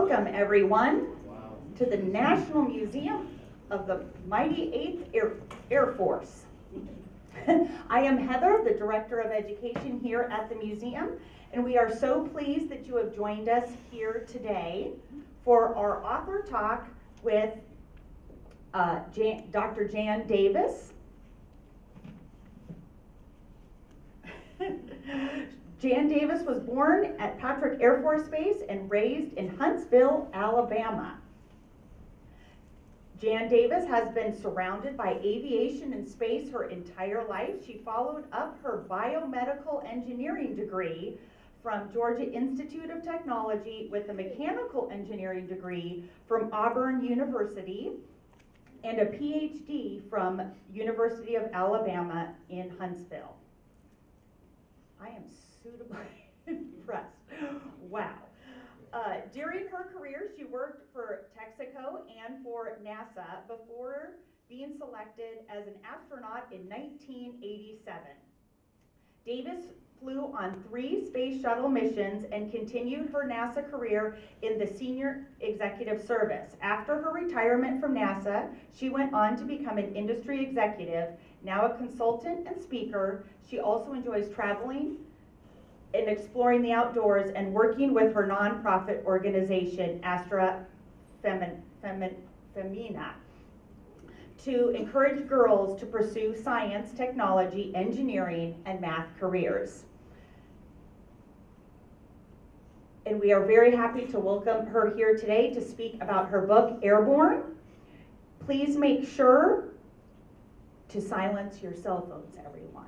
Welcome, everyone, to the National Museum of the Mighty 8th Air Force. I am Heather, the Director of Education here at the museum, and we are so pleased that you have joined us here today for our author talk with Dr. Jan Davis. Jan Davis was born at Patrick Air Force Base and raised in Huntsville, Alabama. Jan Davis has been surrounded by aviation and space her entire life. She followed up her biomedical engineering degree from Georgia Institute of Technology with a mechanical engineering degree from Auburn University and a PhD from University of Alabama in Huntsville. I am suitably impressed. Wow. During her career, she worked for Texaco and for NASA before being selected as an astronaut in 1987. Davis flew on 3 space shuttle missions and continued her NASA career in the senior executive service. After her retirement from NASA, she went on to become an industry executive, now a consultant and speaker. She also enjoys traveling and exploring the outdoors and working with her nonprofit organization, Astra Femina, to encourage girls to pursue science, technology, engineering, and math careers. And we are very happy to welcome her here today to speak about her book, Airborne. Please make sure to silence your cell phones, everyone.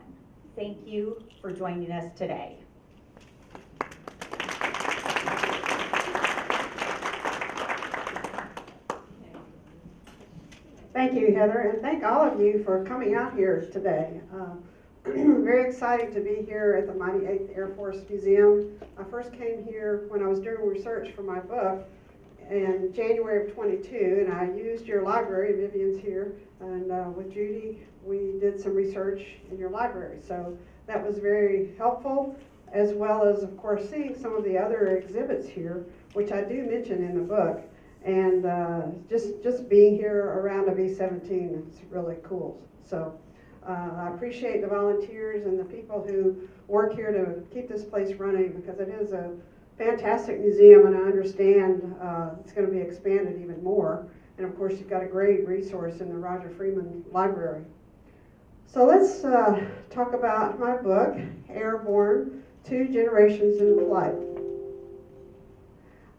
Thank you for joining us today. Thank you, Heather, and thank all of you for coming out here today. Very excited to be here at the Mighty 8th Air Force Museum. I first came here when I was doing research for my book in January of 22, and I used your library. Vivian's here, and with Judy, we did some research in your library. So that was very helpful, as well as, of course, seeing some of the other exhibits here, which I do mention in the book. And just being here around a B-17 is really cool. So I appreciate the volunteers and the people who work here to keep this place running, because it is a fantastic museum, and I understand it's going to be expanded even more. And of course, you've got a great resource in the Roger Freeman Library. So let's talk about my book, Airborne: 2 Generations in Flight.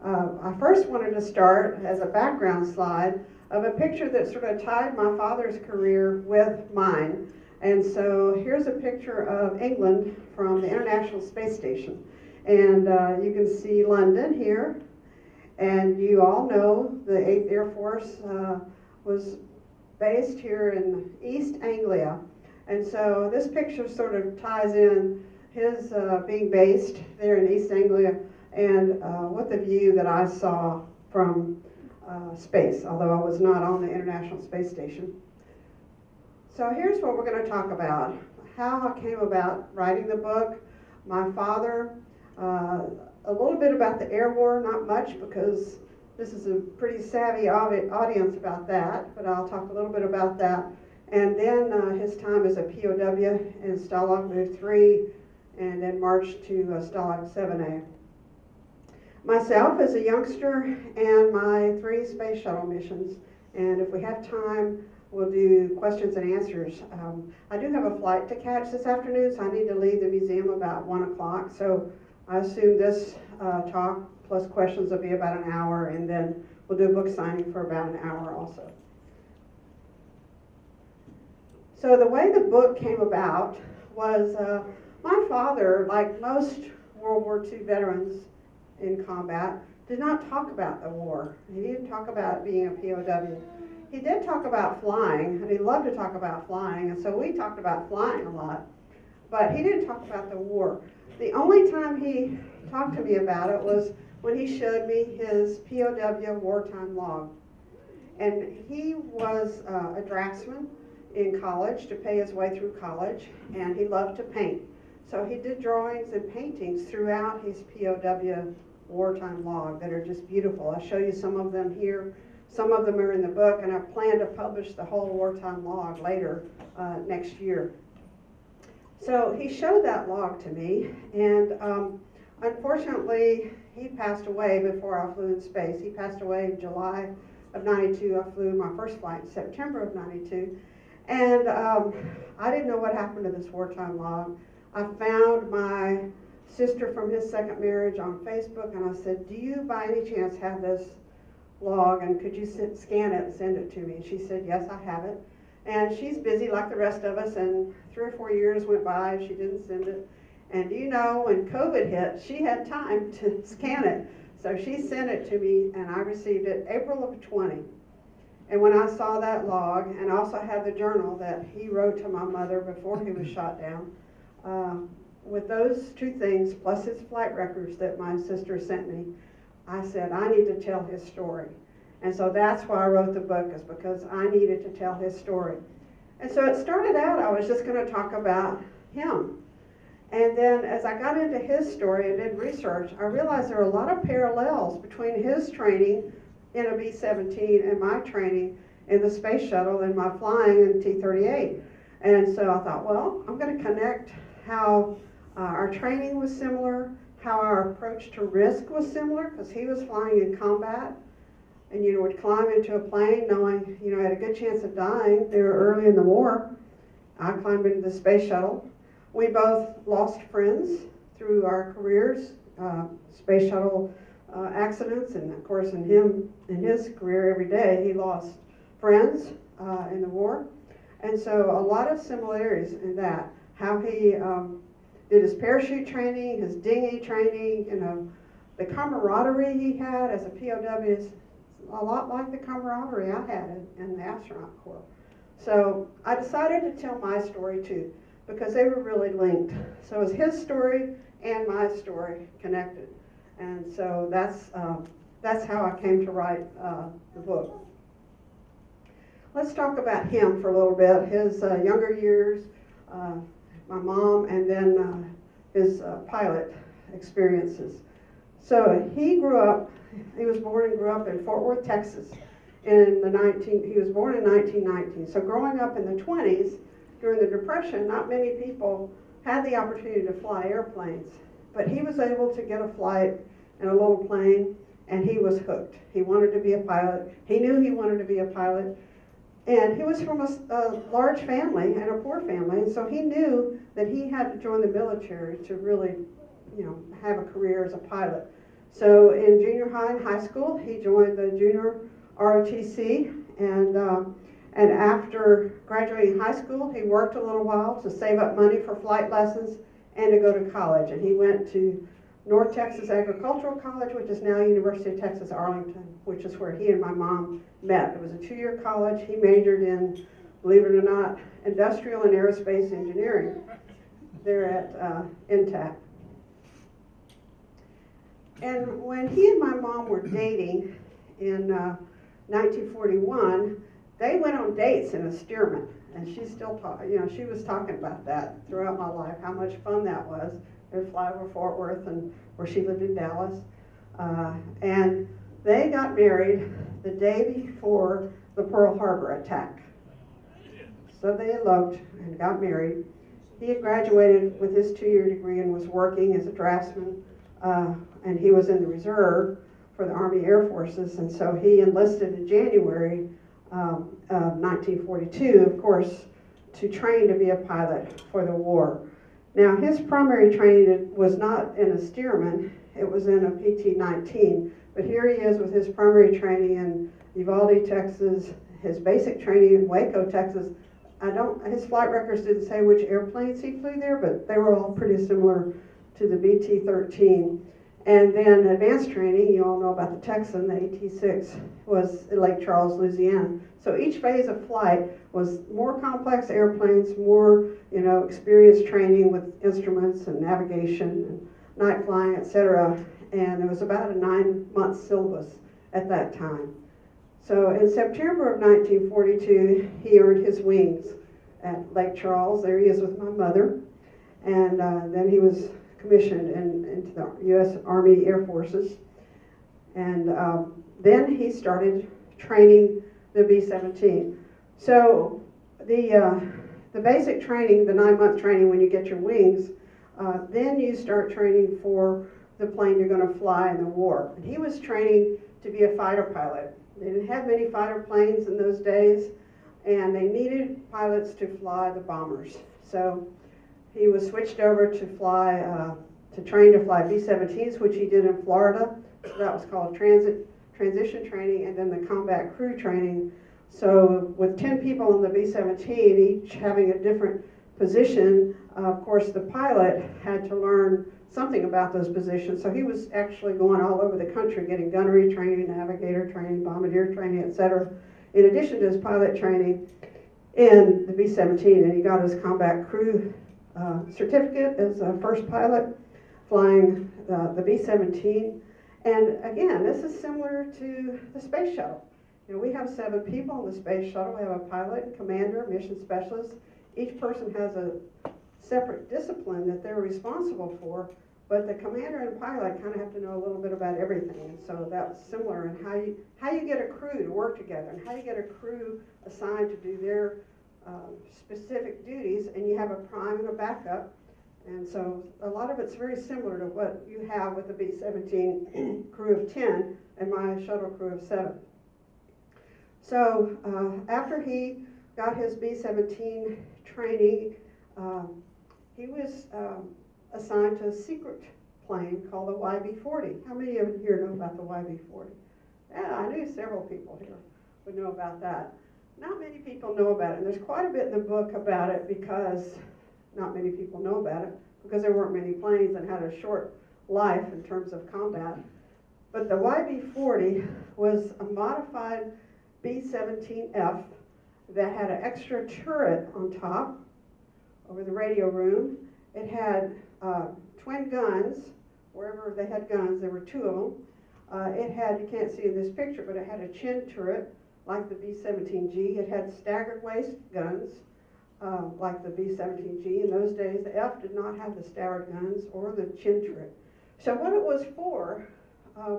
I first wanted to start as a background slide of a picture that sort of tied my father's career with mine. And so here's a picture of England from the International Space Station. And you can see London here. And you all know the 8th Air Force was based here in East Anglia. And so this picture sort of ties in his being based there in East Anglia and with the view that I saw from space, although I was not on the International Space Station. So here's what we're going to talk about: how I came about writing the book, my father, a little bit about the air war, not much because this is a pretty savvy audience about that, but I'll talk a little bit about that. And then his time as a POW in Stalag Move 3, and then marched to Stalag 7A. Myself as a youngster and my 3 space shuttle missions. And if we have time, we'll do questions and answers. I do have a flight to catch this afternoon, so I need to leave the museum about 1 o'clock. So I assume this talk plus questions will be about an hour, and then we'll do a book signing for about an hour also. So the way the book came about was my father, like most World War II veterans in combat, did not talk about the war. He didn't talk about being a POW. He did talk about flying, and he loved to talk about flying, and so we talked about flying a lot, but he didn't talk about the war. The only time he talked to me about it was when he showed me his POW wartime log. And he was a draftsman in college to pay his way through college, and he loved to paint. So he did drawings and paintings throughout his POW wartime log that are just beautiful. I'll show you some of them here. Some of them are in the book, and I plan to publish the whole wartime log later next year. So he showed that log to me, and unfortunately, he passed away before I flew in space. He passed away in July of '92. I flew my first flight in September of '92. And I didn't know what happened to this wartime log. I found my sister from his second marriage on Facebook, and I said, do you by any chance have this log, and could you scan it and send it to me? And she said, yes, I have it. And she's busy like the rest of us, and 3 or 4 years went by, she didn't send it. And do you know, when COVID hit, she had time to scan it. So she sent it to me, and I received it April of 20. And when I saw that log, and I also had the journal that he wrote to my mother before he was shot down, with those two things, plus his flight records that my sister sent me, I said, I need to tell his story. And so that's why I wrote the book, is because I needed to tell his story. And so it started out, I was just going to talk about him. And then as I got into his story and did research, I realized there are a lot of parallels between his training in a B-17 and my training in the space shuttle and my flying in T-38. And so I thought, well, I'm going to connect how our training was similar, how our approach to risk was similar, because he was flying in combat and, would climb into a plane knowing, I had a good chance of dying. They were early in the war. I climbed into the space shuttle. We both lost friends through our careers, space shuttle accidents, and of course in his career every day he lost friends in the war. And so a lot of similarities in that, how he did his parachute training, his dinghy training, the camaraderie he had as a POW is a lot like the camaraderie I had in the astronaut corps. So I decided to tell my story too, because they were really linked. So it was his story and my story connected. And so that's how I came to write the book. Let's talk about him for a little bit, his younger years, my mom, and then his pilot experiences. So he was born and grew up in Fort Worth, Texas. He was born in 1919. So growing up in the 20s, during the Depression, not many people had the opportunity to fly airplanes. But he was able to get a flight in a little plane, and he was hooked. He wanted to be a pilot. He knew he wanted to be a pilot. And he was from a large family and a poor family, and so he knew that he had to join the military to really, have a career as a pilot. So in junior high and high school, he joined the junior ROTC, and after graduating high school, he worked a little while to save up money for flight lessons and to go to college. And he went to North Texas Agricultural College, which is now University of Texas Arlington, which is where he and my mom met. It was a 2-year college. He majored in, believe it or not, industrial and aerospace engineering there at INTAC. And when he and my mom were dating in 1941, they went on dates in a Stearman, and she still she was talking about that throughout my life, how much fun that was. They'd fly over Fort Worth, and where she lived in Dallas, and they got married the day before the Pearl Harbor attack. So they eloped and got married. He had graduated with his 2-year degree and was working as a draftsman, and he was in the reserve for the Army Air Forces, and so he enlisted in January of 1942, of course, to train to be a pilot for the war. Now, his primary training was not in a Stearman, it was in a PT-19, but here he is with his primary training in Uvalde, Texas, his basic training in Waco, Texas. His flight records didn't say which airplanes he flew there, but they were all pretty similar to the BT-13. And then advanced training, you all know about the Texan, the AT-6, was in Lake Charles, Louisiana. So each phase of flight was more complex airplanes, more, experienced training with instruments and navigation and night flying, etc. And it was about a 9-month syllabus at that time. So in September of 1942, he earned his wings at Lake Charles. There he is with my mother. And then he was commissioned into the U.S. Army Air Forces. And then he started training the B-17. So the basic training, the 9-month training when you get your wings, then you start training for the plane you're going to fly in the war. And he was training to be a fighter pilot. They didn't have many fighter planes in those days, and they needed pilots to fly the bombers. So he was switched over to train to fly B-17s, which he did in Florida. So that was called transition training, and then the combat crew training. So with 10 people on the B-17, each having a different position, of course the pilot had to learn something about those positions. So he was actually going all over the country getting gunnery training, navigator training, bombardier training, etc. in addition to his pilot training in the B-17. And he got his combat crew certificate as a first pilot flying the B-17. And again, this is similar to the space shuttle. You know, we have 7 people on the space shuttle. We have a pilot, commander, mission specialist. Each person has a separate discipline that they're responsible for, but the commander and pilot kind of have to know a little bit about everything. And so that's similar in how you get a crew to work together and how you get a crew assigned to do their specific duties, and you have a prime and a backup. And so a lot of it's very similar to what you have with the B-17 crew of 10 and my shuttle crew of 7. So after he got his B-17 training, he was assigned to a secret plane called the YB-40. How many of you here know about the YB-40? Yeah, I knew several people here would know about that. Not many people know about it, and there's quite a bit in the book about it because not many people know about it because there weren't many planes and had a short life in terms of combat. But the YB-40 was a modified B-17F that had an extra turret on top over the radio room. It had twin guns. Wherever they had guns, there were 2 of them. It had, you can't see in this picture, but it had a chin turret like the B-17G. It had staggered waist guns like the B-17G. In those days, the F did not have the staggered guns or the chin turret. So what it was for,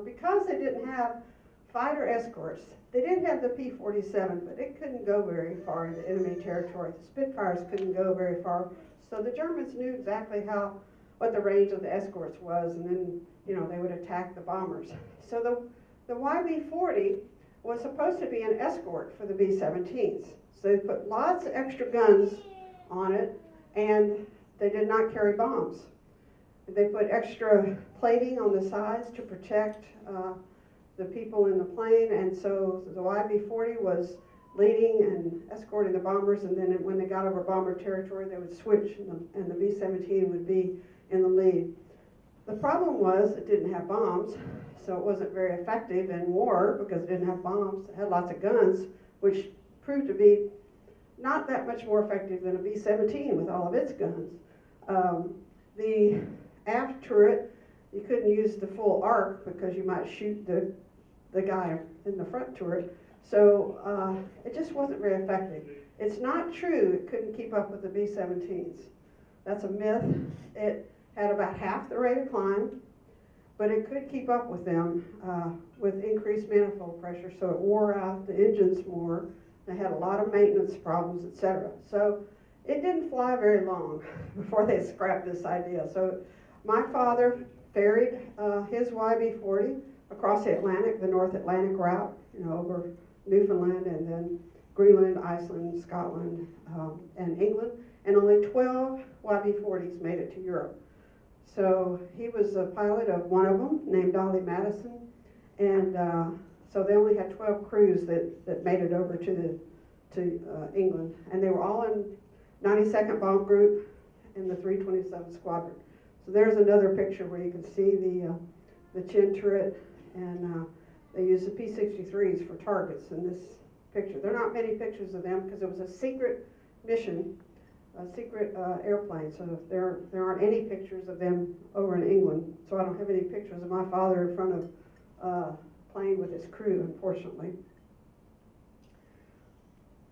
because they didn't have fighter escorts, they did have the P-47, but it couldn't go very far into enemy territory. The Spitfires couldn't go very far. So the Germans knew exactly what the range of the escorts was, and then, you know, they would attack the bombers. So the YB-40 was supposed to be an escort for the B-17s. So they put lots of extra guns on it, and they did not carry bombs. They put extra plating on the sides to protect the people in the plane, and so the YB-40 was leading and escorting the bombers, and then when they got over bomber territory, they would switch, and the B-17 would be in the lead. The problem was it didn't have bombs, so it wasn't very effective in war because it didn't have bombs. It had lots of guns, which proved to be not that much more effective than a B-17 with all of its guns. The aft turret, you couldn't use the full arc because you might shoot the guy in the front turret. So it just wasn't very effective. It's not true it couldn't keep up with the B-17s. That's a myth. It had about half the rate of climb, but it could keep up with them with increased manifold pressure, so it wore out the engines more. They had a lot of maintenance problems, etc. So it didn't fly very long before they scrapped this idea. So my father ferried his YB-40 across the Atlantic, the North Atlantic route, you know, over Newfoundland and then Greenland, Iceland, Scotland, and England, and only 12 YB-40s made it to Europe. So he was a pilot of one of them, named Ollie Madison, and so they only had 12 crews that made it over to England, and they were all in 92nd Bomb Group in the 327 Squadron. So there's another picture where you can see the chin turret, and they used the P-63s for targets in this picture. There are not many pictures of them because it was a secret mission, a secret airplane, so there aren't any pictures of them over in England. So I don't have any pictures of my father in front of a plane with his crew, unfortunately.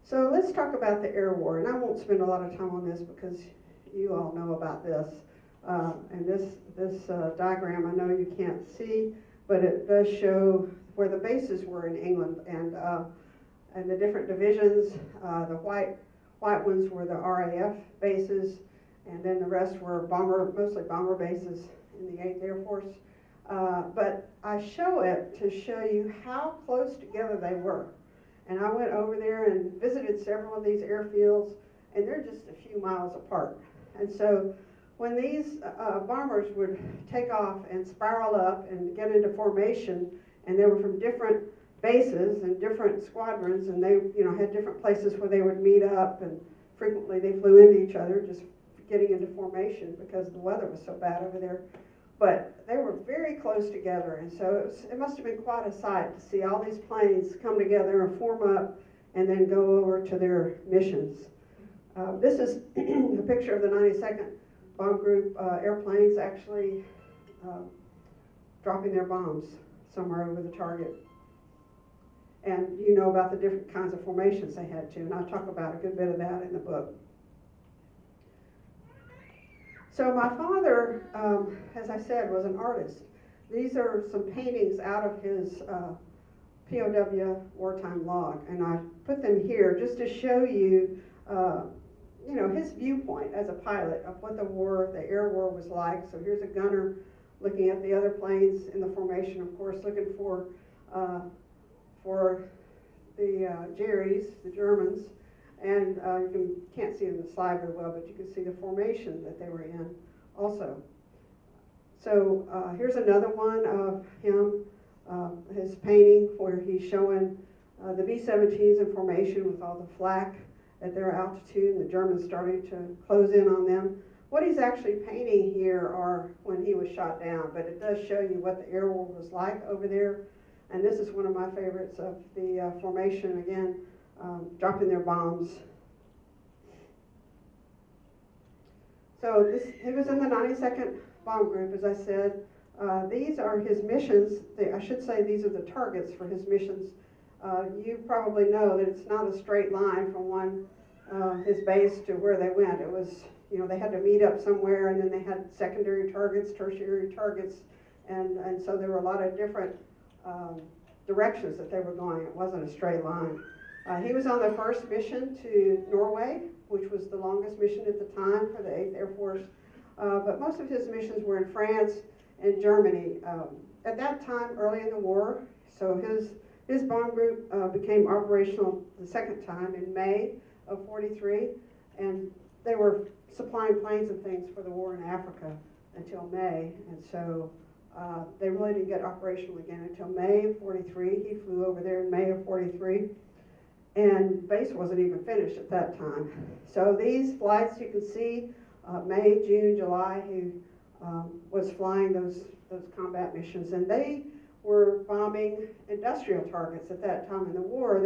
So let's talk about the air war, and I won't spend a lot of time on this because you all know about this. And this diagram, I know you can't see, but it does show where the bases were in England, and the different divisions. The white ones were the RAF bases, and then the rest were mostly bomber bases in the 8th Air Force. But I show it to show you how close together they were. And I went over there and visited several of these airfields, and they're just a few miles apart. And so when these bombers would take off and spiral up and get into formation, and they were from different bases and different squadrons, and they had different places where they would meet up, and frequently they flew into each other just getting into formation because the weather was so bad over there. But they were very close together, and so it must have been quite a sight to see all these planes come together and form up and then go over to their missions. This is a picture of the 92nd Bomb Group airplanes actually dropping their bombs somewhere over the target. And you know about the different kinds of formations they had too, and I talk about a good bit of that in the book. So my father, as I said, was an artist. These are some paintings out of his POW wartime log, and I put them here just to show you, his viewpoint as a pilot of what the air war was like. So here's a gunner looking at the other planes in the formation, of course, looking for the Jerries, the Germans. And you can't see in the slide very well, but you can see the formation that they were in also. So here's another one of him, his painting, where he's showing the B-17s in formation with all the flak at their altitude, and the Germans starting to close in on them. What he's actually painting here are when he was shot down, but it does show you what the air war was like over there. And this is one of my favorites of the formation, again, dropping their bombs. So he was in the 92nd Bomb Group, as I said. These are his missions. I should say these are the targets for his missions. You probably know that it's not a straight line from his base to where they went. It was, they had to meet up somewhere, and then they had secondary targets, tertiary targets, and so there were a lot of different directions that they were going. It wasn't a straight line. He was on the first mission to Norway, which was the longest mission at the time for the 8th Air Force. But most of his missions were in France and Germany. At that time, early in the war, so his bomb group became operational the second time in May of '43, and they were supplying planes and things for the war in Africa until May, and so they really didn't get operational again until May of '43. He flew over there in May of '43, and base wasn't even finished at that time. So these flights you can see, May, June, July, he was flying those combat missions, and they were bombing industrial targets at that time in the war.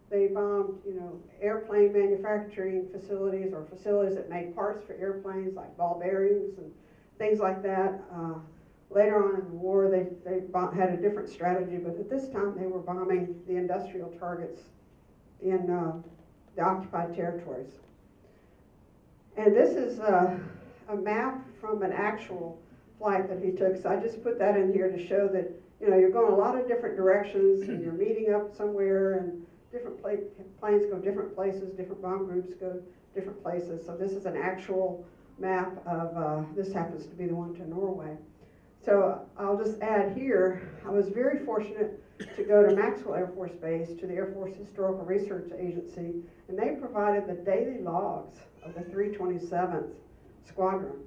They bombed, airplane manufacturing facilities or facilities that made parts for airplanes, like ball bearings and things like that. Later on in the war, they had a different strategy, but at this time they were bombing the industrial targets in the occupied territories. And this is a map from an actual flight that he took. So I just put that in here to show that, you're going a lot of different directions, and you're meeting up somewhere, and different planes go different places, different bomb groups go different places. So this is an actual map of, this happens to be the one to Norway. So I'll just add here, I was very fortunate to go to Maxwell Air Force Base, to the Air Force Historical Research Agency, and they provided the daily logs of the 327th Squadron,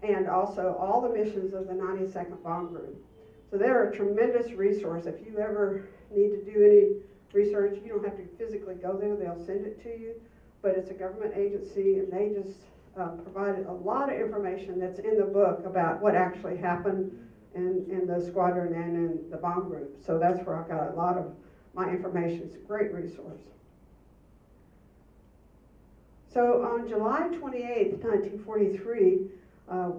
and also all the missions of the 92nd Bomb Group. So they're a tremendous resource. If you ever need to do any research, you don't have to physically go there, they'll send it to you, but it's a government agency, and they just provided a lot of information that's in the book about what actually happened in the squadron and in the bomb group. So that's where I got a lot of my information. It's a great resource. So on July 28th, 1943,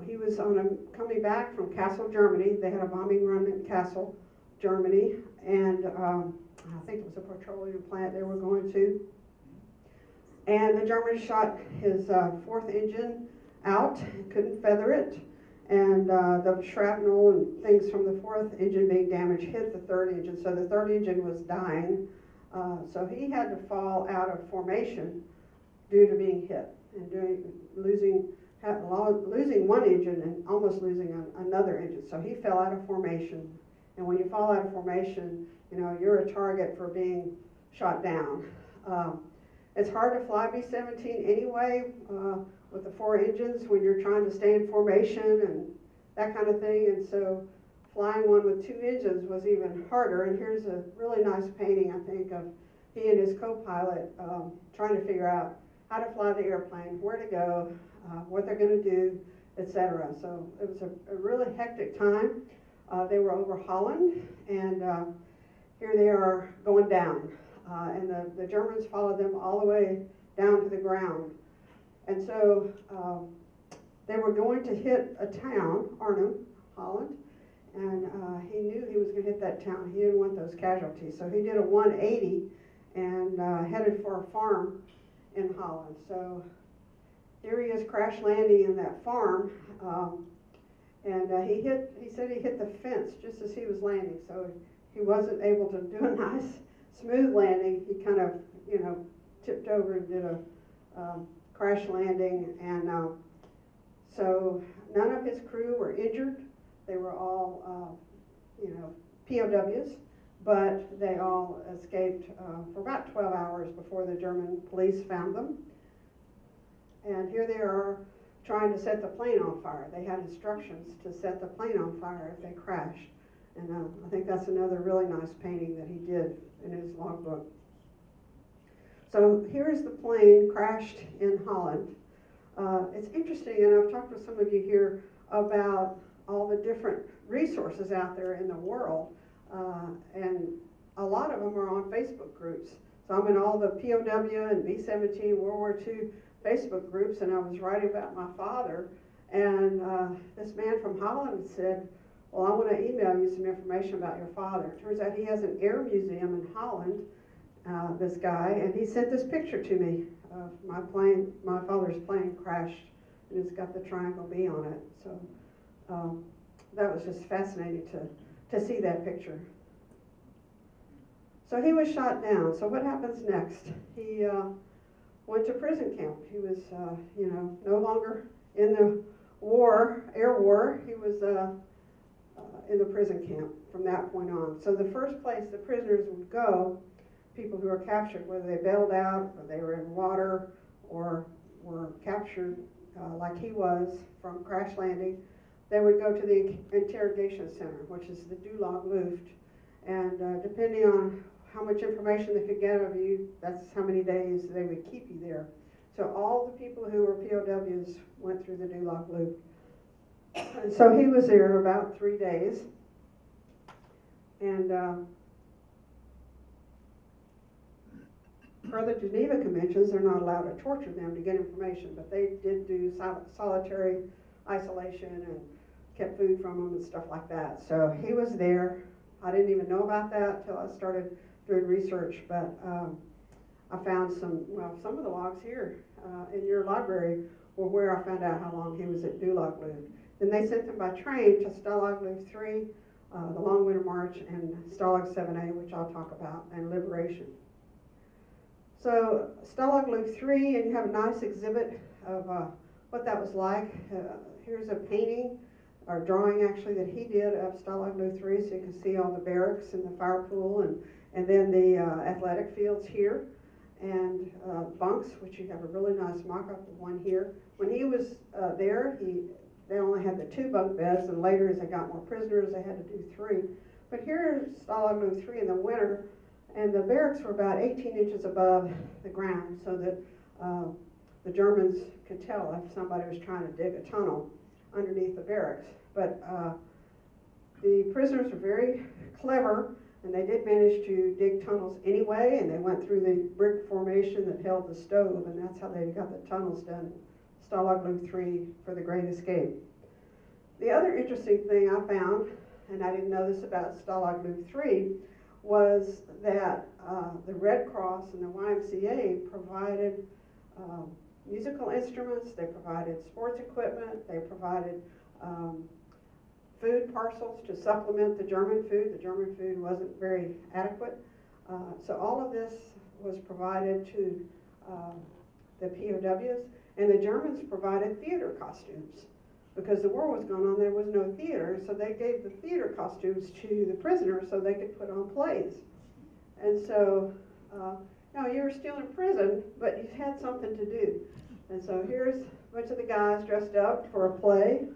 he was coming back from Kassel, Germany. They had a bombing run in Kassel, Germany, and I think it was a petroleum plant they were going to. And the Germans shot his fourth engine out, couldn't feather it, and the shrapnel and things from the fourth engine being damaged hit the third engine, so the third engine was dying. So he had to fall out of formation due to being hit and losing one engine and almost losing another engine. So he fell out of formation, and when you fall out of formation, you know, you're a target for being shot down. It's hard to fly B-17 anyway with the four engines when you're trying to stay in formation and that kind of thing, and so flying one with two engines was even harder. And here's a really nice painting, I think, of he and his co-pilot trying to figure out how to fly the airplane, where to go, what they're going to do, etc. So it was a really hectic time. They were over Holland, and here they are going down. And the Germans followed them all the way down to the ground. And so they were going to hit a town, Arnhem, Holland, and he knew he was going to hit that town. He didn't want those casualties. So he did a 180 and headed for a farm in Holland. So here he is crash landing in that farm, and he said he hit the fence just as he was landing. So he wasn't able to do a nice smooth landing. He kind of, you know, tipped over and did a crash landing, and so none of his crew were injured. They were all, you know, POWs, but they all escaped for about 12 hours before the German police found them. And here they are trying to set the plane on fire. They had instructions to set the plane on fire if they crashed. And I think that's another really nice painting that he did in his logbook. So here's the plane crashed in Holland. It's interesting, and I've talked with some of you here about all the different resources out there in the world, and a lot of them are on Facebook groups. So I'm in all the POW and B-17 World War II Facebook groups, and I was writing about my father, and this man from Holland said, well, I want to email you some information about your father. It turns out he has an air museum in Holland, this guy, and he sent this picture to me of my father's plane crashed, and it's got the triangle B on it. So that was just fascinating to see that picture. So he was shot down. So what happens next? He went to prison camp. He was, you know, no longer in the war, air war. He was in the prison camp from that point on. So the first place the prisoners would go, people who were captured, whether they bailed out or they were in water or were captured like he was from crash landing, they would go to the interrogation center, which is the Dulag Luft. And depending on how much information they could get of you, that's how many days they would keep you there. So all the people who were POWs went through the Dulag Luft. And so he was there about 3 days. And per the Geneva Conventions, they're not allowed to torture them to get information, but they did do solitary isolation and kept food from them and stuff like that. So he was there. I didn't even know about that until I started doing research, but I found some of the logs here in your library were where I found out how long he was at Dulag Luft. Then they sent him by train to Stalag Luft 3, the Long Winter March, and Stalag 7A, which I'll talk about, and Liberation. So Stalag Luft 3, and you have a nice exhibit of what that was like. Here's a painting, or drawing actually, that he did of Stalag Luft 3, so you can see all the barracks and the fire pool, and then the athletic fields here, and bunks, which you have a really nice mock-up of one here. When he was there, they only had the 2 bunk beds, and later as they got more prisoners, they had to do 3. But here's Stalag Luft 3 in the winter, and the barracks were about 18 inches above the ground, so that the Germans could tell if somebody was trying to dig a tunnel underneath the barracks. But the prisoners were very clever, and they did manage to dig tunnels anyway, and they went through the brick formation that held the stove, and that's how they got the tunnels done. Stalag Luft 3 for the Great Escape. The other interesting thing I found, and I didn't know this about Stalag Luft 3, was that the Red Cross and the YMCA provided musical instruments, they provided sports equipment, they provided food parcels to supplement the German food. The German food wasn't very adequate. So all of this was provided to the POWs, and the Germans provided theater costumes. Because the war was going on, there was no theater, so they gave the theater costumes to the prisoners so they could put on plays. And so, you were still in prison, but you had something to do. And so here's a bunch of the guys dressed up for a play,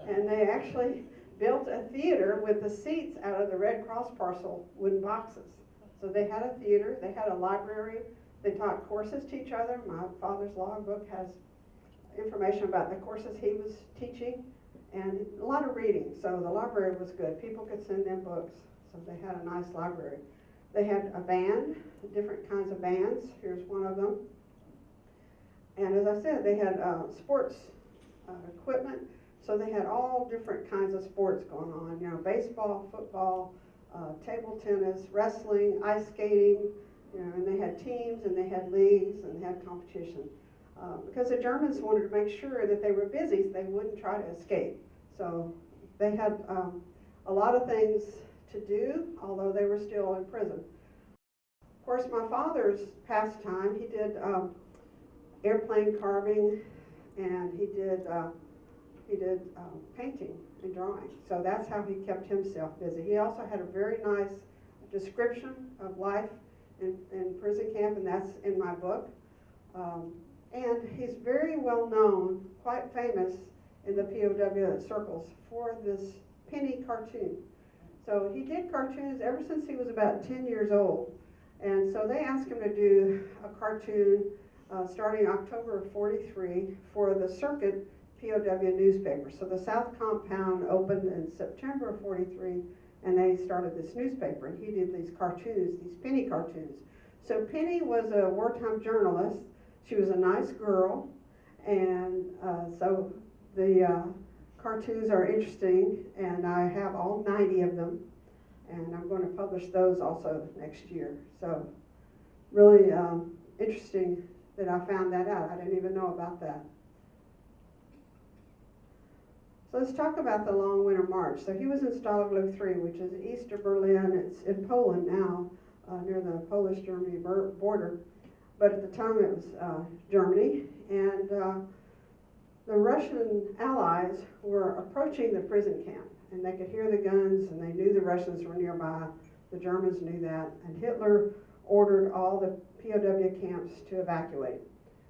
and they actually built a theater with the seats out of the Red Cross parcel wooden boxes. So they had a theater, they had a library, they taught courses to each other. My father's logbook has information about the courses he was teaching, and a lot of reading. So the library was good. People could send them books, so they had a nice library. They had a band, different kinds of bands. Here's one of them. And as I said, they had sports equipment, so they had all different kinds of sports going on. Baseball, football, table tennis, wrestling, ice skating, and they had teams, and they had leagues, and they had competition. Because the Germans wanted to make sure that they were busy so they wouldn't try to escape. So they had a lot of things to do, although they were still in prison. Of course, my father's pastime, he did airplane carving, and he did painting and drawing. So that's how he kept himself busy. He also had a very nice description of life in prison camp, and that's in my book. And he's very well known, quite famous in the POW circles for this penny cartoon. So he did cartoons ever since he was about 10 years old. And so they asked him to do a cartoon starting October of '43 for the Circuit POW newspaper. So the South Compound opened in September of '43, and they started this newspaper, and he did these cartoons, these penny cartoons. So Penny was a wartime journalist. She was a nice girl, and so the cartoons are interesting, and I have all 90 of them, and I'm going to publish those also next year. So really interesting that I found that out. I didn't even know about that. So let's talk about the Long Winter March. So he was in Stalag Luft 3, which is east of Berlin. It's in Poland now, near the Polish-Germany border. But at the time it was Germany, and the Russian allies were approaching the prison camp, and they could hear the guns, and they knew the Russians were nearby. The Germans knew that, and Hitler ordered all the POW camps to evacuate,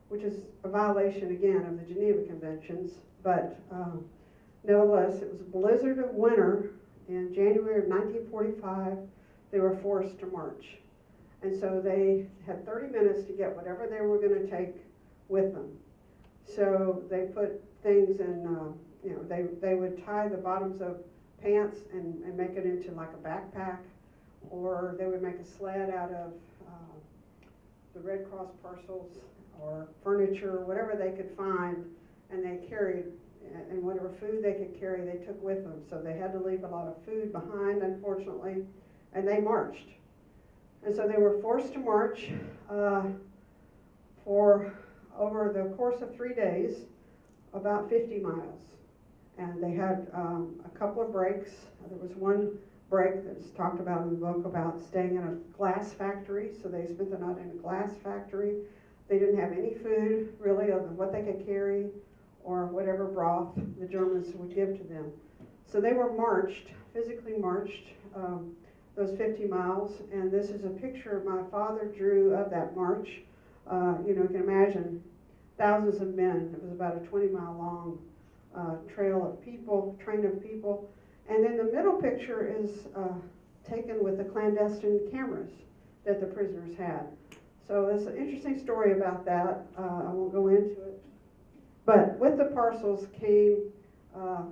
which is a violation again of the Geneva Conventions, but nevertheless, it was a blizzard of winter in January of 1945. They were forced to march. And so they had 30 minutes to get whatever they were going to take with them. So they put things in, they would tie the bottoms of pants and make it into like a backpack, or they would make a sled out of the Red Cross parcels or furniture, whatever they could find, and they carried, and whatever food they could carry, they took with them. So they had to leave a lot of food behind, unfortunately, and they marched. And so they were forced to march for over the course of 3 days, about 50 miles. And they had a couple of breaks. There was one break that's talked about in the book about staying in a glass factory. So they spent the night in a glass factory. They didn't have any food, really, other than what they could carry or whatever broth the Germans would give to them. So they were marched, physically marched, those 50 miles, and this is a picture my father drew of that march. You can imagine thousands of men. It was about a 20-mile long train of people. And then the middle picture is taken with the clandestine cameras that the prisoners had. So it's an interesting story about that. I won't go into it. But with the parcels came,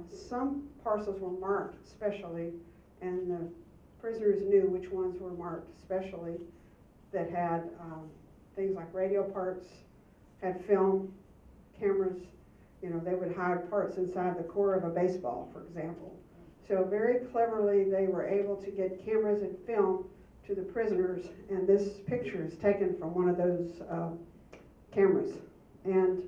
some parcels were marked specially, and the prisoners knew which ones were marked specially, that had things like radio parts, had film, cameras. They would hide parts inside the core of a baseball, for example. So very cleverly they were able to get cameras and film to the prisoners, and this picture is taken from one of those cameras. And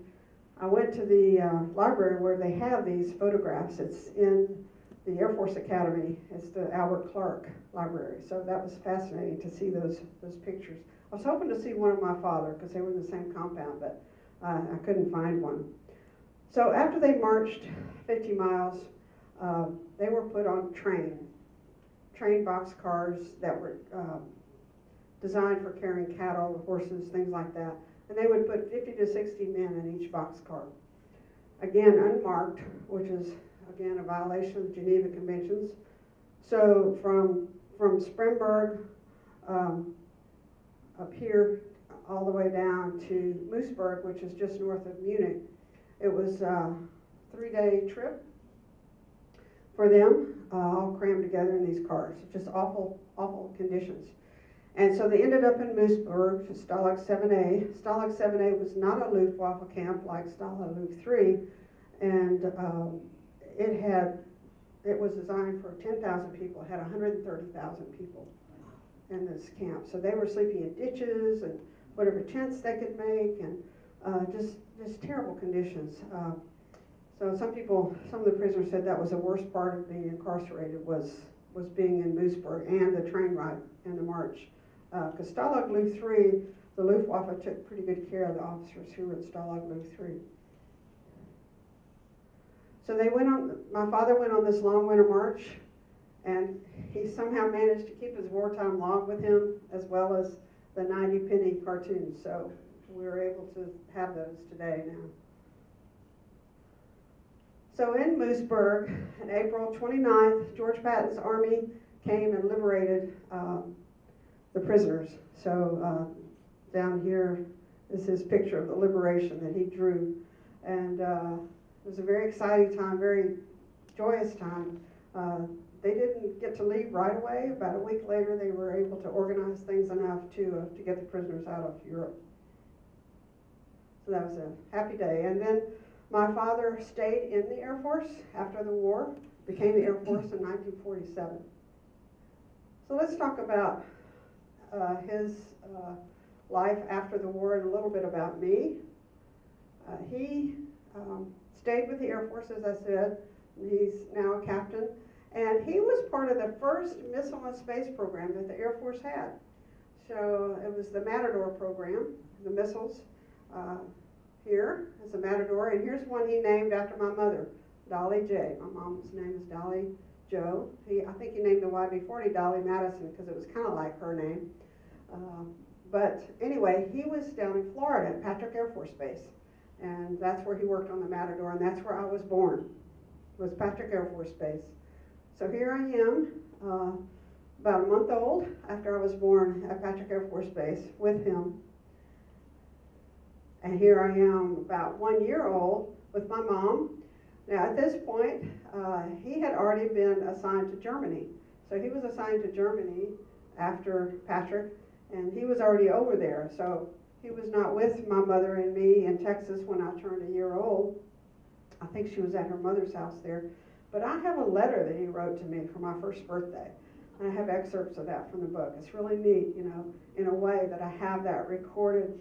I went to the library where they have these photographs. It's in the Air Force Academy. It's the Albert Clark Library. So that was fascinating to see those pictures. I was hoping to see one of my father because they were in the same compound, but I couldn't find one. So after they marched 50 miles, they were put on train boxcars that were designed for carrying cattle, horses, things like that. And they would put 50 to 60 men in each boxcar. Again, unmarked, which is, again, a violation of the Geneva Conventions. So from Spremberg up here all the way down to Moosburg, which is just north of Munich, it was a 3-day trip for them, all crammed together in these cars. Just awful, awful conditions. And so they ended up in Moosburg, Stalag 7A. Stalag 7A was not a Luftwaffe camp like Stalag Luft 3, and it was designed for 10,000 people. It had 130,000 people in this camp. So they were sleeping in ditches and whatever tents they could make, and just terrible conditions. So some of the prisoners said that was the worst part of being incarcerated was being in Moosburg and the train ride and the march. Because Stalag Luft 3, the Luftwaffe took pretty good care of the officers who were at Stalag Luft 3. So my father went on this long winter march, and he somehow managed to keep his wartime log with him, as well as the 90-penny cartoons. So we were able to have those today now. So in Moosburg, on April 29th, George Patton's army came and liberated the prisoners. So down here is his picture of the liberation that he drew. And it was a very exciting time, very joyous time. They didn't get to leave right away. About a week later, they were able to organize things enough to get the prisoners out of Europe. So that was a happy day. And then my father stayed in the Air Force after the war, became the Air Force in 1947. So let's talk about his life after the war and a little bit about me. He stayed with the Air Force, as I said. He's now a captain. And he was part of the first missile and space program that the Air Force had. So it was the Matador program, the missiles. Here is a Matador, and here's one he named after my mother, Dolly J. My mom's name is Dolly Jo. I think he named the YB-40 Dolly Madison because it was kind of like her name. But anyway, he was down in Florida at Patrick Air Force Base, and that's where he worked on the Matador, and that's where I was born, was Patrick Air Force Base. So here I am, about a month old after I was born at Patrick Air Force Base with him. And here I am about 1 year old with my mom. Now at this point, he had already been assigned to Germany. So he was assigned to Germany after Patrick, and he was already over there. So he was not with my mother and me in Texas when I turned 1 year old. I think she was at her mother's house there. But I have a letter that he wrote to me for my first birthday. And I have excerpts of that from the book. It's really neat, you know, in a way that I have that recorded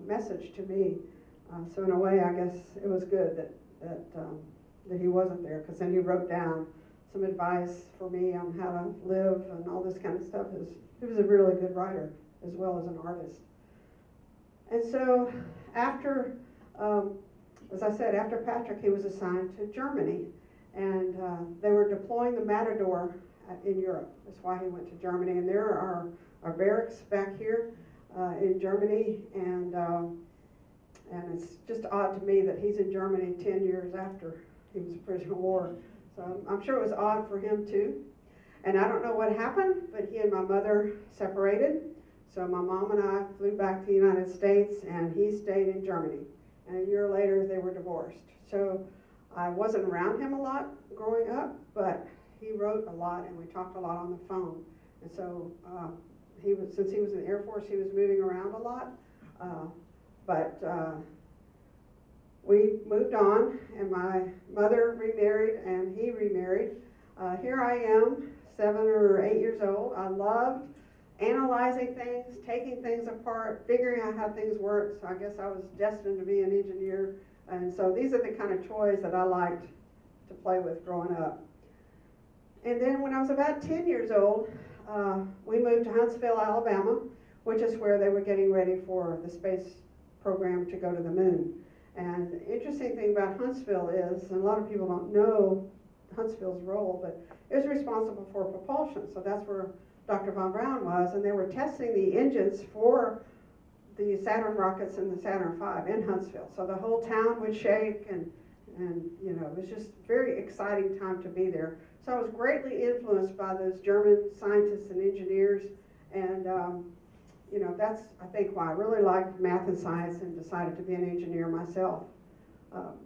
message to me. So in a way, I guess it was good that he wasn't there, because then he wrote down some advice for me on how to live and all this kind of stuff. He was a really good writer as well as an artist. And so after, as I said, after Patrick, he was assigned to Germany. And they were deploying the Matador in Europe. That's why he went to Germany. And there are our barracks back here in Germany. And it's just odd to me that he's in Germany 10 years after he was a prisoner of war. So I'm sure it was odd for him too. And I don't know what happened, but he and my mother separated. So my mom and I flew back to the United States, and he stayed in Germany. And a year later, they were divorced. So I wasn't around him a lot growing up, but he wrote a lot, and we talked a lot on the phone. And so since he was in the Air Force, he was moving around a lot. But we moved on, and my mother remarried, and he remarried. Here I am, 7 or 8 years old. I loved analyzing things, taking things apart, figuring out how things work. So I guess I was destined to be an engineer And so these are the kind of toys that I liked to play with growing up. And then when I was about 10 years old, we moved to Huntsville, Alabama, which is where they were getting ready for the space program to go to the moon. And the interesting thing about Huntsville is, and a lot of people don't know Huntsville's role, but it was responsible for propulsion. So that's where Dr. Von Braun was, and they were testing the engines for the Saturn rockets and the Saturn V in Huntsville. So the whole town would shake, and you know, it was just a very exciting time to be there. So I was greatly influenced by those German scientists and engineers, and you know, that's, I think, why I really liked math and science and decided to be an engineer myself.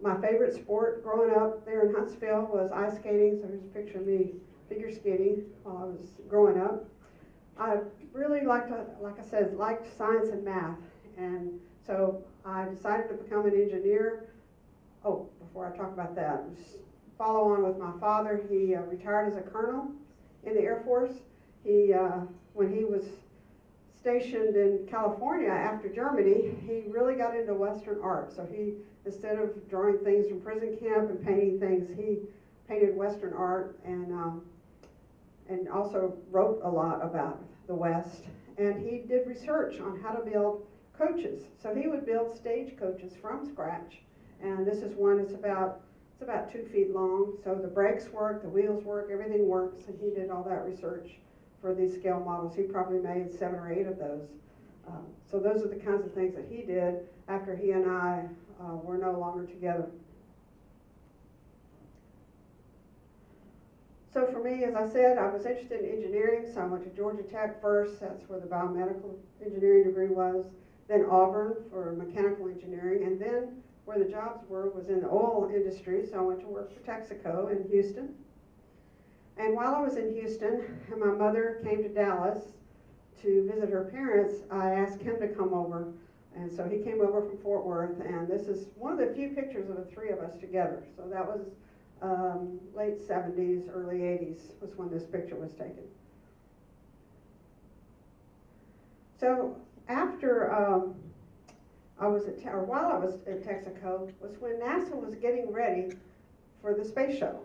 My favorite sport growing up there in Huntsville was ice skating. So here's a picture of me figure skating while I was growing up. I really liked, like I said, liked science and math, and so I decided to become an engineer. Oh, before I talk about that, just follow on with my father. He retired as a colonel in the Air Force. He, when he was stationed in California after Germany, he really got into Western art. So he, instead of drawing things from prison camp and painting things, he painted Western art, and also wrote a lot about the West. And he did research on how to build coaches. So he would build stage coaches from scratch. And this is one, it's about 2 feet long. So the brakes work, the wheels work, everything works. And he did all that research for these scale models. He probably made 7 or 8 of those. So those are the kinds of things that he did after he and I were no longer together. So for me, as I said, I was interested in engineering, so I went to Georgia Tech first. That's where the biomedical engineering degree was. Then Auburn for mechanical engineering, and then where the jobs were was in the oil industry, so I went to work for Texaco in Houston. And while I was in Houston, and my mother came to Dallas to visit her parents, I asked him to come over. And so he came over from Fort Worth, and this is one of the few pictures of the 3 of us together. So that was late 70s, early 80s was when this picture was taken. So after while I was at Texaco was when NASA was getting ready for the space shuttle.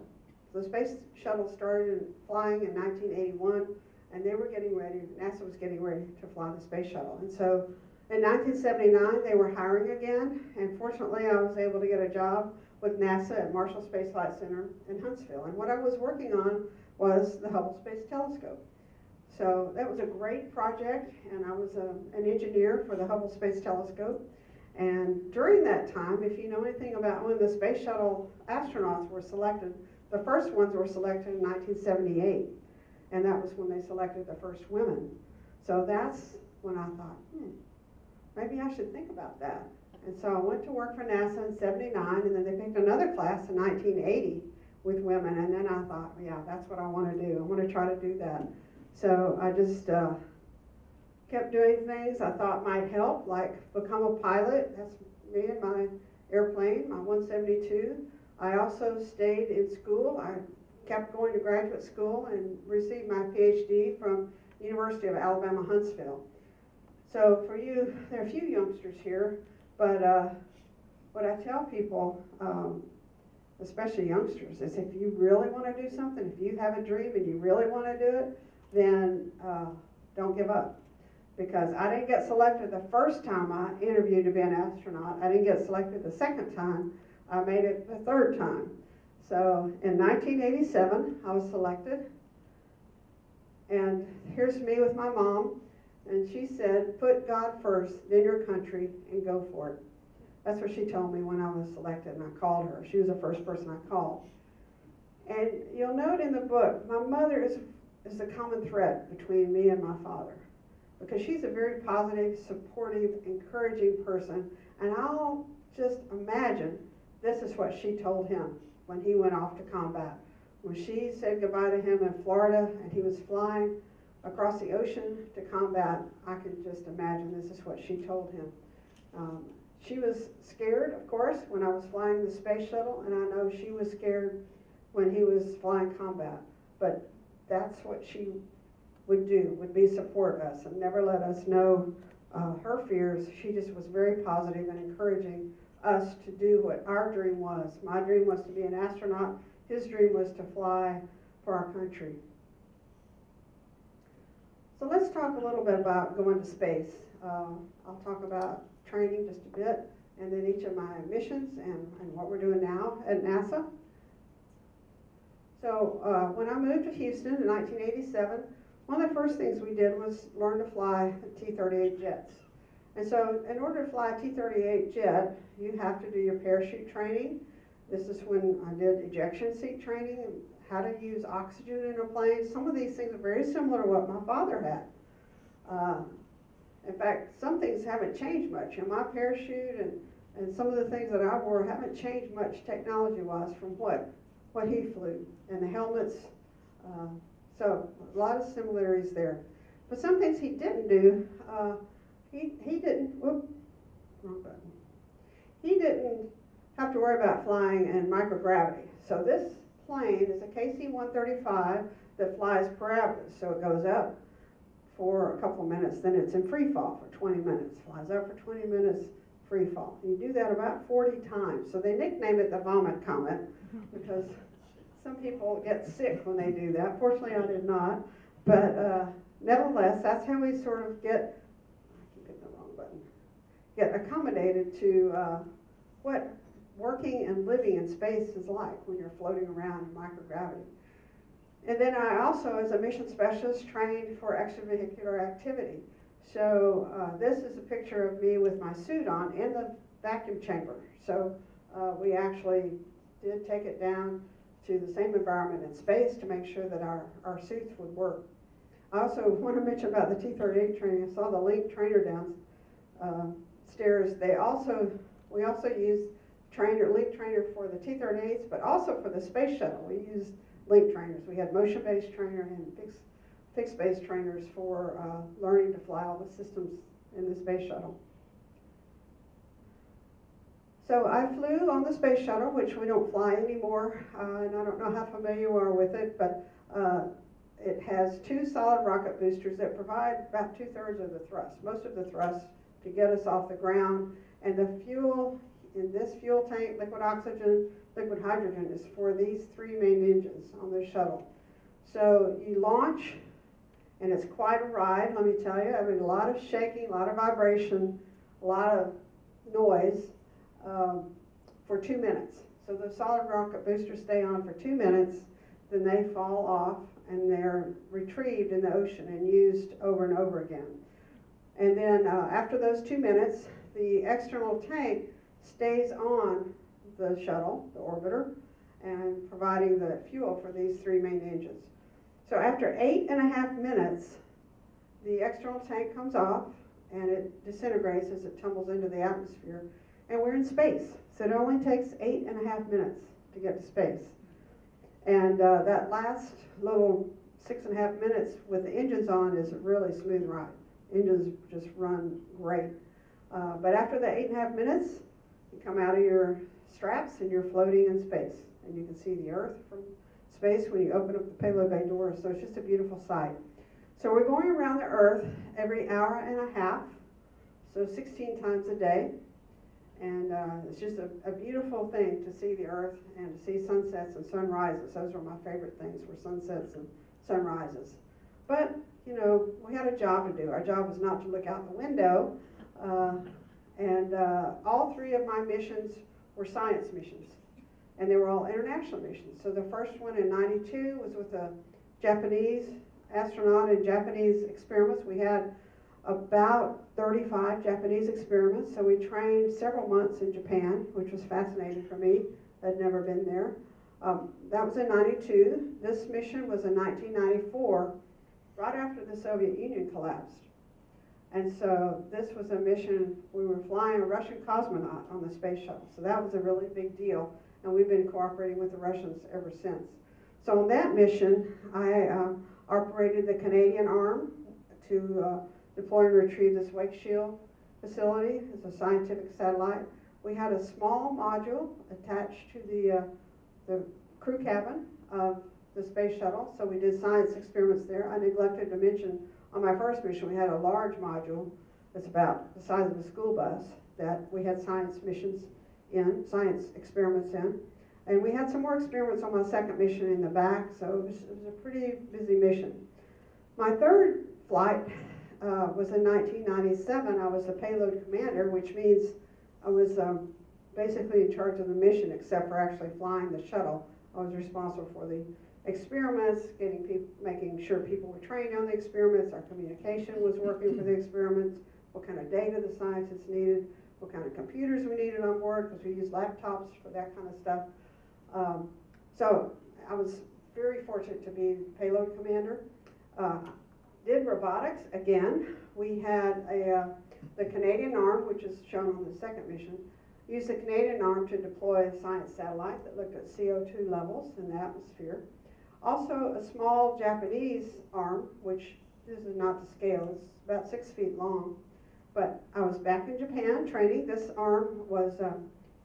The space shuttle started flying in 1981, and they were getting ready, NASA was getting ready to fly the space shuttle. And so in 1979, they were hiring again, and fortunately I was able to get a job with NASA at Marshall Space Flight Center in Huntsville. And what I was working on was the Hubble Space Telescope. So that was a great project, and I was an engineer for the Hubble Space Telescope. And during that time, if you know anything about when the space shuttle astronauts were selected, the first ones were selected in 1978, and that was when they selected the first women. So that's when I thought, maybe I should think about that. And so I went to work for NASA in 79, and then they picked another class in 1980 with women, and then I thought, yeah, that's what I want to do. I want to try to do that. So I just kept doing things I thought might help, like become a pilot. That's me and my airplane, my 172. I also stayed in school. I kept going to graduate school and received my PhD from University of Alabama, Huntsville. So for you, there are a few youngsters here, but what I tell people, especially youngsters, is if you really want to do something, if you have a dream and you really want to do it, then don't give up. Because I didn't get selected the first time I interviewed to be an astronaut. I didn't get selected the second time. I made it the third time. So in 1987, I was selected. And here's me with my mom. And she said, put God first, then your country, and go for it. That's what she told me when I was selected, and I called her. She was the first person I called. And you'll note in the book, my mother is the common thread between me and my father. Because she's a very positive, supportive, encouraging person. And I'll just imagine this is what she told him when he went off to combat. When she said goodbye to him in Florida and he was flying across the ocean to combat, I can just imagine this is what she told him. She was scared, of course, when I was flying the space shuttle, and I know she was scared when he was flying combat. But that's what she would do, would be support us and never let us know her fears. She just was very positive and encouraging us to do what our dream was. My dream was to be an astronaut. His dream was to fly for our country. So let's talk a little bit about going to space. I'll talk about training just a bit, and then each of my missions and what we're doing now at NASA. So when I moved to Houston in 1987, one of the first things we did was learn to fly T-38 jets. And so in order to fly a T-38 jet, you have to do your parachute training. This is when I did ejection seat training, and how to use oxygen in a plane. Some of these things are very similar to what my father had. In fact, some things haven't changed much. You know, my parachute and some of the things that I wore haven't changed much technology-wise from what he flew. And the helmets, so a lot of similarities there. But some things he didn't do, he didn't, whoop, wrong button. He didn't have to worry about flying in microgravity. So this plane is a KC-135 that flies parabolas. So it goes up for a couple of minutes, then it's in free fall for 20 minutes, flies up for 20 minutes, free fall. And you do that about 40 times. So they nickname it the vomit comet because some people get sick when they do that. Fortunately, I did not. But nevertheless, that's how we sort of get, I keep hitting the wrong button, get accommodated to what working and living in space is like when you're floating around in microgravity. And then I also, as a mission specialist, trained for extravehicular activity. So this is a picture of me with my suit on in the vacuum chamber. So we actually did take it down to the same environment in space to make sure that our suits would work. I also want to mention about the T-38 training. I saw the Link trainer downstairs. We also used Link trainer for the T-38s, but also for the space shuttle. We used Link trainers. We had motion-based trainer and fixed-based trainers for learning to fly all the systems in the space shuttle. So I flew on the space shuttle, which we don't fly anymore, and I don't know how familiar you are with it, but it has two solid rocket boosters that provide about 2/3 of the thrust, most of the thrust to get us off the ground. And the fuel in this fuel tank, liquid oxygen, liquid hydrogen, is for these three main engines on the shuttle. So you launch, and it's quite a ride, let me tell you. I mean, a lot of shaking, a lot of vibration, a lot of noise for 2 minutes. So the solid rocket boosters stay on for 2 minutes, then they fall off, and they're retrieved in the ocean and used over and over again. And then after those 2 minutes, the external tank stays on the shuttle, the orbiter, and providing the fuel for these three main engines. So after 8.5 minutes, the external tank comes off and it disintegrates as it tumbles into the atmosphere, and we're in space. So it only takes 8.5 minutes to get to space. And that last little 6.5 minutes with the engines on is a really smooth ride. Engines just run great. But after the 8.5 minutes, you come out of your straps and you're floating in space. And you can see the Earth from space when you open up the payload bay door. So it's just a beautiful sight. So we're going around the Earth every hour and a half, so 16 times a day. And it's just a beautiful thing to see the Earth and to see sunsets and sunrises. Those are my favorite things, were sunsets and sunrises. But, you know, we had a job to do. Our job was not to look out the window. All three of my missions were science missions. And they were all international missions. So the first one in '92 was with a Japanese astronaut and Japanese experiments. We had about 35 Japanese experiments. So we trained several months in Japan, which was fascinating for me. I'd never been there. That was in '92. This mission was in 1994, right after the Soviet Union collapsed. And so this was a mission, we were flying a Russian cosmonaut on the space shuttle. So that was a really big deal. And we've been cooperating with the Russians ever since. So on that mission, I operated the Canadian arm to deploy and retrieve this Wake Shield facility. It's a scientific satellite. We had a small module attached to the crew cabin of the space shuttle, so we did science experiments there. I neglected to mention on my first mission we had a large module that's about the size of a school bus that we had science missions science experiments in. And we had some more experiments on my second mission in the back, so it was a pretty busy mission. My third flight was in 1997. I was the payload commander, which means I was basically in charge of the mission, except for actually flying the shuttle. I was responsible for the experiments, making sure people were trained on the experiments, our communication was working for the experiments, what kind of data the scientists needed, what kind of computers we needed on board, because we used laptops for that kind of stuff. So I was very fortunate to be payload commander. Did robotics again. We had the Canadarm, which is shown on the second mission, used the Canadarm to deploy a science satellite that looked at CO2 levels in the atmosphere. Also a small Japanese arm, which this is not to scale, it's about 6 feet long. But I was back in Japan training. This arm was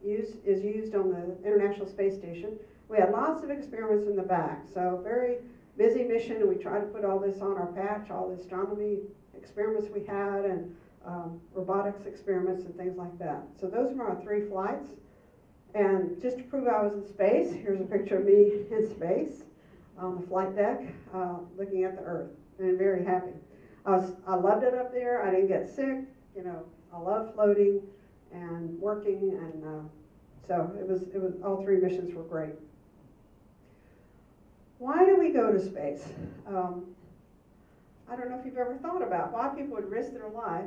is used on the International Space Station. We had lots of experiments in the back, so very busy mission, and we tried to put all this on our patch, all the astronomy experiments we had, and robotics experiments and things like that. So those were our 3 flights. And just to prove I was in space, here's a picture of me in space on the flight deck, looking at the Earth, and very happy. I loved it up there. I didn't get sick. You know, I love floating and working, and so it was all 3 missions were great. Why do we go to space? I don't know if you've ever thought about why people would risk their life,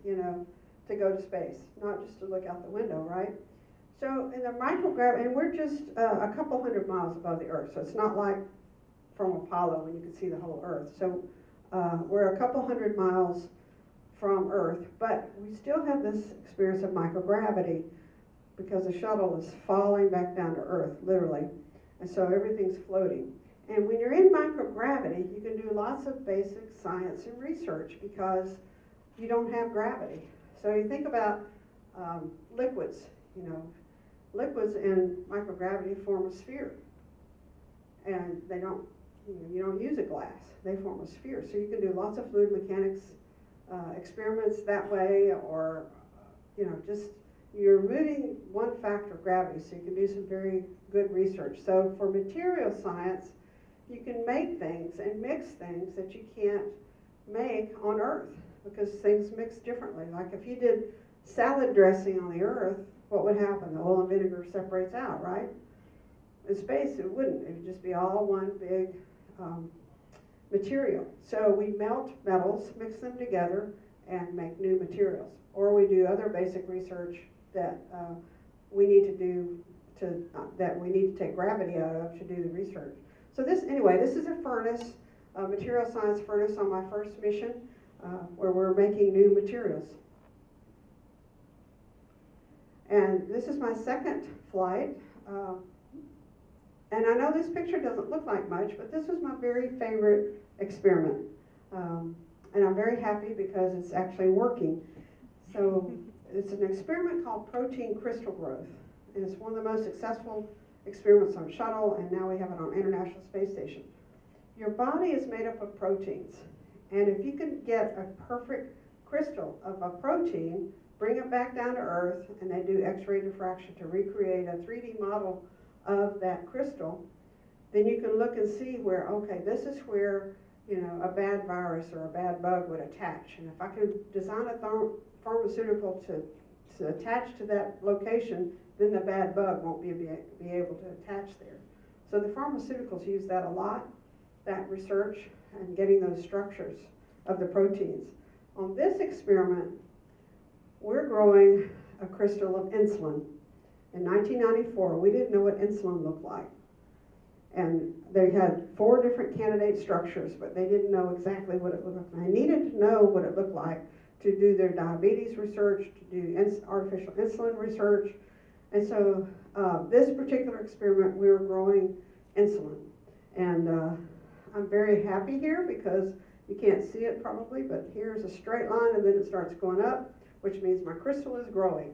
you know, to go to space, not just to look out the window, right? So in the microgravity, and we're just a couple hundred miles above the Earth, so it's not like from Apollo when you can see the whole Earth. So we're a couple hundred miles from Earth, but we still have this experience of microgravity because the shuttle is falling back down to Earth, literally, and so everything's floating. And when you're in microgravity, you can do lots of basic science and research because you don't have gravity. So you think about liquids, you know, liquids in microgravity form a sphere, and they don't, you don't use a glass, they form a sphere. So you can do lots of fluid mechanics experiments that way, or you know, just you're removing one factor of gravity, so you can do some very good research. So for material science, you can make things and mix things that you can't make on Earth because things mix differently. Like if you did salad dressing on the Earth, what would happen? The oil and vinegar separates out, right? In space, it wouldn't. It would just be all one big material. So we melt metals, mix them together, and make new materials. Or we do other basic research that we need to do that we need to take gravity out of to do the research. So this is a furnace, a material science furnace on my first mission, where we're making new materials. And this is my second flight. And I know this picture doesn't look like much, but this was my very favorite experiment. And I'm very happy because it's actually working. So it's an experiment called protein crystal growth. And it's one of the most successful experiments on shuttle, and now we have it on International Space Station. Your body is made up of proteins. And if you can get a perfect crystal of a protein, bring it back down to Earth, and they do X-ray diffraction to recreate a 3D model of that crystal, then you can look and see where, okay, this is where, you know, a bad virus or a bad bug would attach. And if I can design a pharmaceutical to attach to that location, then the bad bug won't be able to attach there. So the pharmaceuticals use that a lot, that research, and getting those structures of the proteins. On this experiment, we're growing a crystal of insulin. In 1994, we didn't know what insulin looked like. And they had 4 different candidate structures, but they didn't know exactly what it looked like. They needed to know what it looked like to do their diabetes research, to do artificial insulin research. And so this particular experiment, we were growing insulin. And I'm very happy here because you can't see it probably, but here's a straight line and then it starts going up, which means my crystal is growing.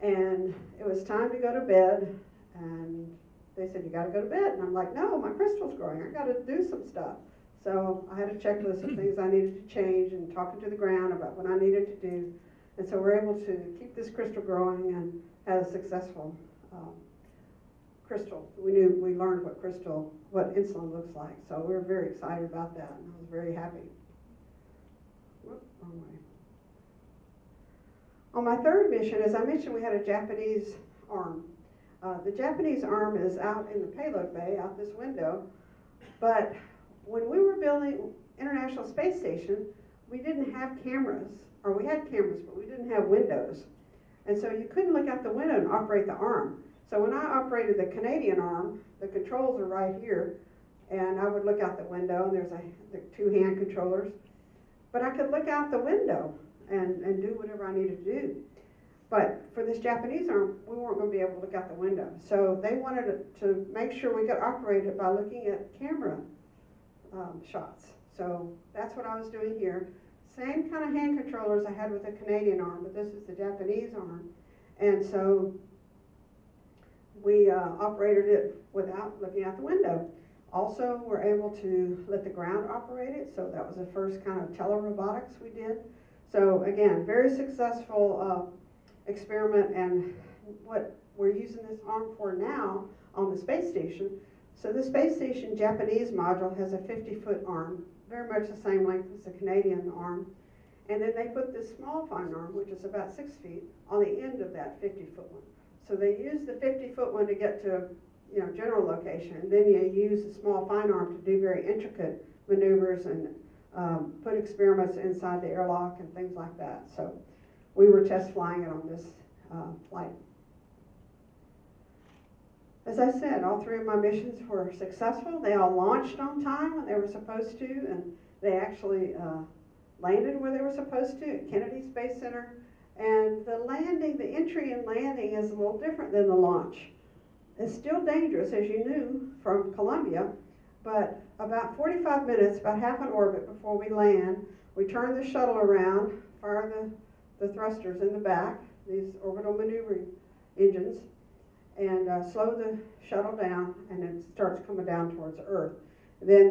And it was time to go to bed, and they said, you gotta go to bed. And I'm like, no, my crystal's growing, I gotta do some stuff. So I had a checklist of things I needed to change and talking to the ground about what I needed to do. And so we're able to keep this crystal growing and had a successful crystal. We learned what insulin looks like. So we were very excited about that, and I was very happy. Whoop, wrong way. On my third mission, as I mentioned, we had a Japanese arm. The Japanese arm is out in the payload bay, out this window, but when we were building International Space Station, we didn't have cameras, or we had cameras, but we didn't have windows. And so you couldn't look out the window and operate the arm. So when I operated the Canadian arm, the controls are right here, and I would look out the window, and there's the two hand controllers. But I could look out the window and do whatever I needed to do. But for this Japanese arm, we weren't going to be able to look out the window. So they wanted to make sure we could operate it by looking at camera shots. So that's what I was doing here. Same kind of hand controllers I had with the Canadian arm, but this is the Japanese arm. And so we operated it without looking out the window. Also, we're able to let the ground operate it. So that was the first kind of telerobotics we did. So again, very successful experiment, and what we're using this arm for now on the space station. So the space station Japanese module has a 50-foot arm, very much the same length as the Canadian arm. And then they put this small fine arm, which is about 6 feet, on the end of that 50-foot one. So they use the 50-foot one to get to, general location, and then you use the small fine arm to do very intricate maneuvers and put experiments inside the airlock and things like that. So we were test flying it on this flight. As I said, all three of my missions were successful. They all launched on time when they were supposed to, and they actually landed where they were supposed to at Kennedy Space Center. And the entry and landing is a little different than the launch. It's still dangerous, as you knew from Columbia, but about 45 minutes, about half an orbit before we land, we turn the shuttle around, fire the thrusters in the back, these orbital maneuvering engines, and slow the shuttle down, and it starts coming down towards Earth. Then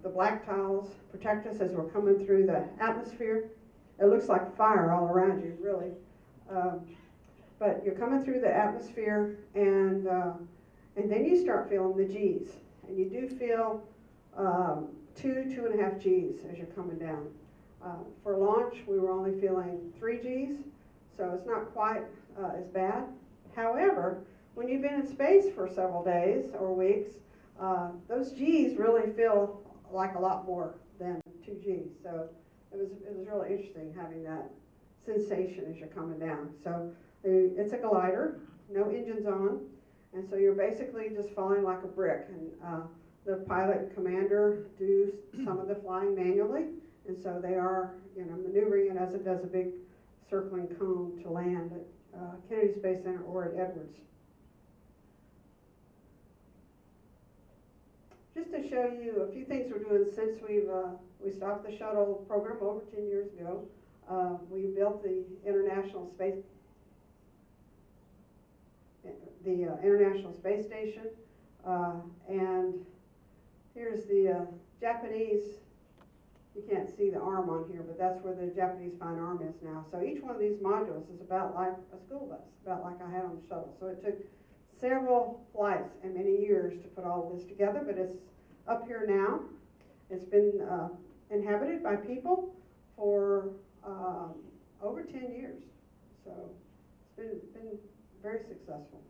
the black tiles protect us as we're coming through the atmosphere. It looks like fire all around you, really. But you're coming through the atmosphere, and then you start feeling the G's. And you do feel 2.5 G's as you're coming down. For launch, we were only feeling 3 G's, so it's not quite as bad. However, when you've been in space for several days or weeks, those G's really feel like a lot more than 2 G's. So it was really interesting having that sensation as you're coming down. So it's a glider, no engines on, and so you're basically just falling like a brick. And the pilot and commander do some of the flying manually, and so they are, maneuvering it as it does a big circling cone to land at Kennedy Space Center or at Edwards. Just to show you a few things we're doing since we stopped the shuttle program over 10 years ago. We built the International Space Station, and here's the Japanese. You can't see the arm on here, but that's where the Japanese fine arm is now. So each one of these modules is about like a school bus, about like I had on the shuttle. So it took several flights and many years to put all of this together, but it's up here now. It's been inhabited by people for over 10 years. So it's been very successful.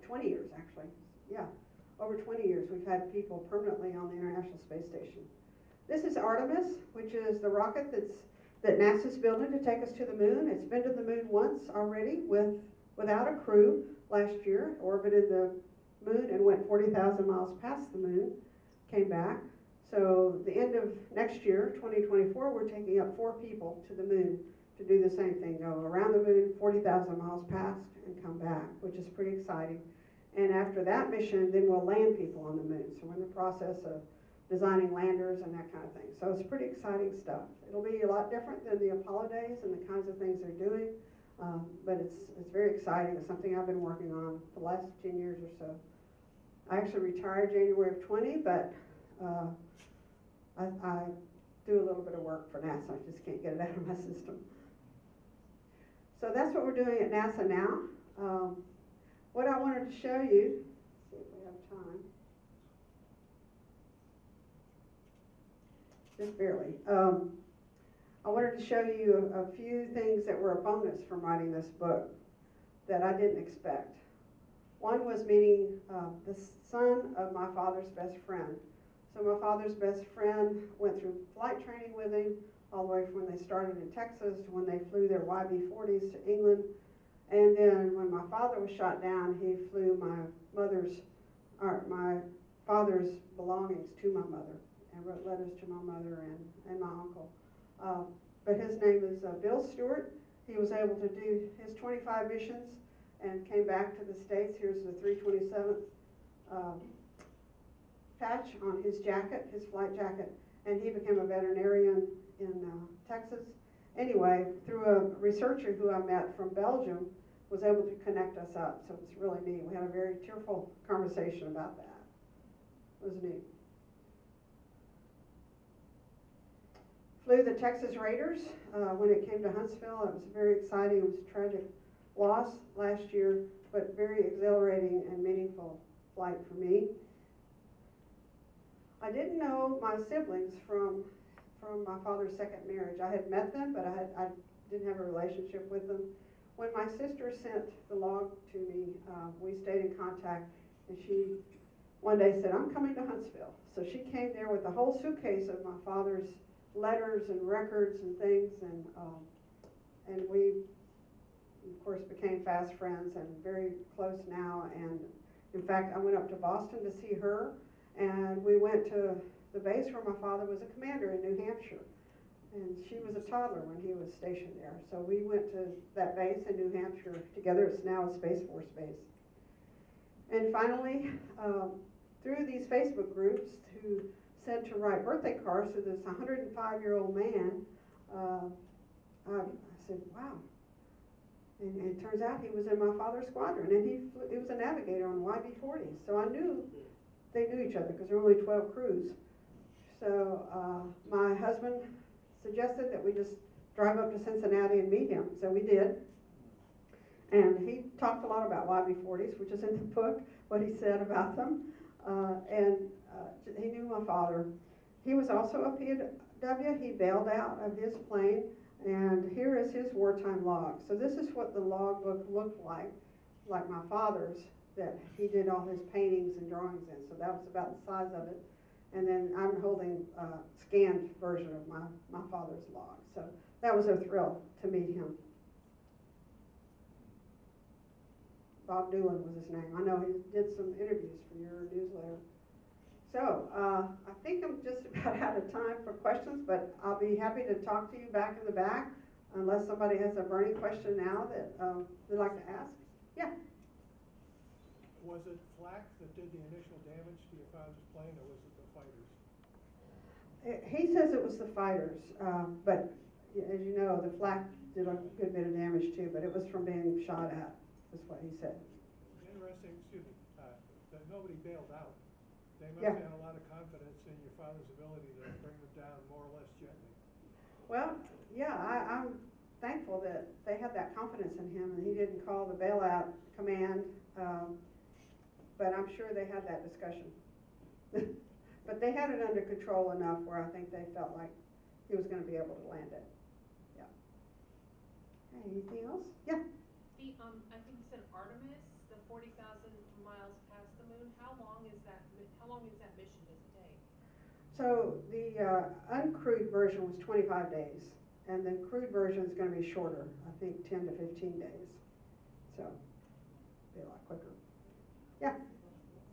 20 years, actually. Yeah, over 20 years we've had people permanently on the International Space Station. This is Artemis, which is the rocket that NASA's building to take us to the moon. It's been to the moon once already without a crew last year. It orbited the moon and went 40,000 miles past the moon, came back. So the end of next year, 2024, we're taking up 4 people to the moon to do the same thing, go around the moon, 40,000 miles past, and come back, which is pretty exciting. And after that mission, then we'll land people on the moon. So we're in the process of designing landers and that kind of thing. So it's pretty exciting stuff. It'll be a lot different than the Apollo days and the kinds of things they're doing, but it's very exciting. It's something I've been working on for the last 10 years or so. I actually retired January of 20, but I do a little bit of work for NASA. I just can't get it out of my system. So that's what we're doing at NASA now. What I wanted to show you, let's see if we have time. Just barely. I wanted to show you a few things that were a bonus from writing this book that I didn't expect. One was meeting the son of my father's best friend. So my father's best friend went through flight training with him all the way from when they started in Texas to when they flew their YB-40s to England. And then when my father was shot down, he flew my father's belongings to my mother and wrote letters to my mother and my uncle. But his name is Bill Stewart. He was able to do his 25 missions and came back to the States. Here's the 327th patch on his jacket, his flight jacket, and he became a veterinarian in Texas. Anyway, through a researcher who I met from Belgium, was able to connect us up, so it's really neat. We had a very tearful conversation about that. It was neat. Flew the Texas Raiders when it came to Huntsville. It was very exciting. It was a tragic loss last year, but very exhilarating and meaningful flight for me. I didn't know my siblings from my father's second marriage. I had met them, but I didn't have a relationship with them. When my sister sent the log to me, we stayed in contact, and she one day said, "I'm coming to Huntsville." So she came there with a whole suitcase of my father's letters and records and things, and we, of course, became fast friends and very close now. And in fact, I went up to Boston to see her, and we went to the base where my father was a commander in New Hampshire. And she was a toddler when he was stationed there. So we went to that base in New Hampshire together. It's now a Space Force base. And finally, through these Facebook groups who said to write birthday cards to this 105-year-old man, I said, wow. And it turns out he was in my father's squadron, and he was a navigator on YB-40. So I knew they knew each other because there were only 12 crews. So my husband suggested that we just drive up to Cincinnati and meet him. So we did. And he talked a lot about YB-40s, which is in the book, what he said about them. He knew my father. He was also a POW. He bailed out of his plane. And here is his wartime log. So this is what the log book looked like my father's, that he did all his paintings and drawings in. So that was about the size of it. And then I'm holding a scanned version of my father's log. So that was a thrill to meet him. Bob Newland was his name. I know he did some interviews for your newsletter. So I think I'm just about out of time for questions, but I'll be happy to talk to you back in the back unless somebody has a burning question now that they'd like to ask. Yeah? Was it flak that did the initial damage to your father's plane, or was it the fighters? He says it was the fighters, but as you know, the flak did a good bit of damage too, but it was from being shot at, is what he said. Interesting, excuse me, that nobody bailed out. They must Yeah. have had a lot of confidence in your father's ability to bring them down more or less gently. Well, yeah, I'm thankful that they had that confidence in him and he didn't call the bailout command, but I'm sure they had that discussion. But they had it under control enough where I think they felt like he was going to be able to land it. Yeah. Anything else? Yeah. I think you said Artemis, the 40,000 miles past the moon. How long is that mission does it take? So the uncrewed version was 25 days, and the crewed version is going to be shorter. I think 10 to 15 days. So be a lot quicker. Yeah.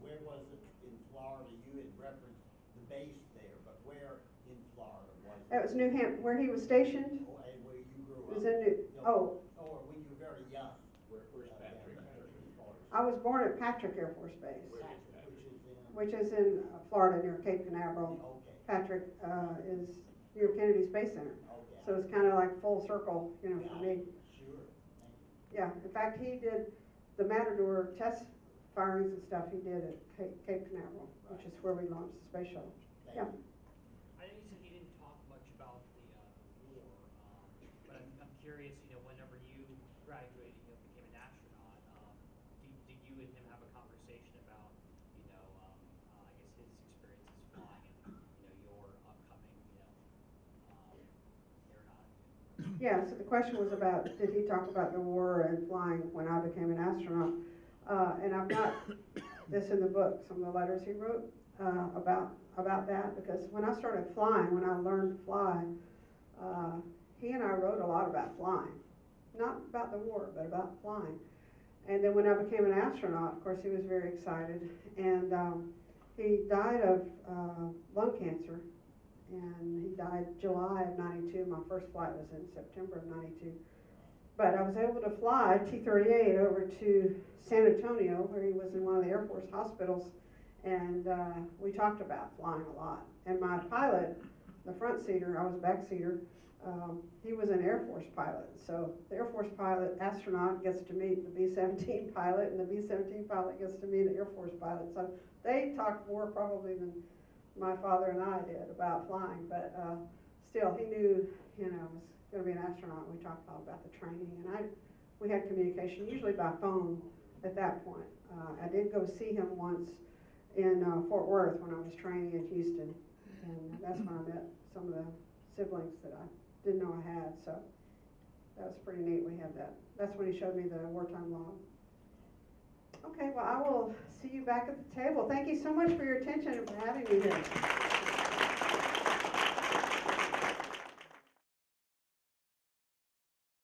Where was it in Florida? You had referenced the base there, but where in Florida was it? It was New Hampshire, where he was stationed. Oh, and where you grew It up? was in New, Or when you were very young? Where's Patrick? I was born at Patrick Air Force Base, Which is in? which is in Florida near Cape Canaveral. Okay. Patrick is near Kennedy Space Center. Okay. So it's kind of like full circle, for me. Sure. Thank you. Yeah, in fact, he did the Matador test firings and stuff he did at Cape Canaveral, which is where we launched the space shuttle. Thank Yeah. you. I know you said you didn't talk much about the war, but I'm curious, whenever you graduated, became an astronaut, Yeah, so the question was about, did he talk about the war and flying when I became an astronaut? And I've got this in the book, some of the letters he wrote about that, because when I started flying, when I learned to fly, he and I wrote a lot about flying. Not about the war, but about flying. And then when I became an astronaut, of course, he was very excited. And he died of lung cancer. And he died July of '92. My first flight was in September of '92. But I was able to fly T-38 over to San Antonio, where he was in one of the Air Force hospitals. And we talked about flying a lot. And my pilot, the front seater, I was back seater, he was an Air Force pilot. So the Air Force pilot, astronaut, gets to meet the B-17 pilot, and the B-17 pilot gets to meet an Air Force pilot. So they talked more probably than my father and I did about flying, but still, he knew, you know, I was going to be an astronaut. We talked all about the training, and we had communication, usually by phone at that point. I did go see him once in Fort Worth when I was training in Houston, and that's when I met some of the siblings that I didn't know I had, so that was pretty neat. We had that. That's when he showed me the wartime log. Okay, well, I will see you back at the table. Thank you so much for your attention and for having me here.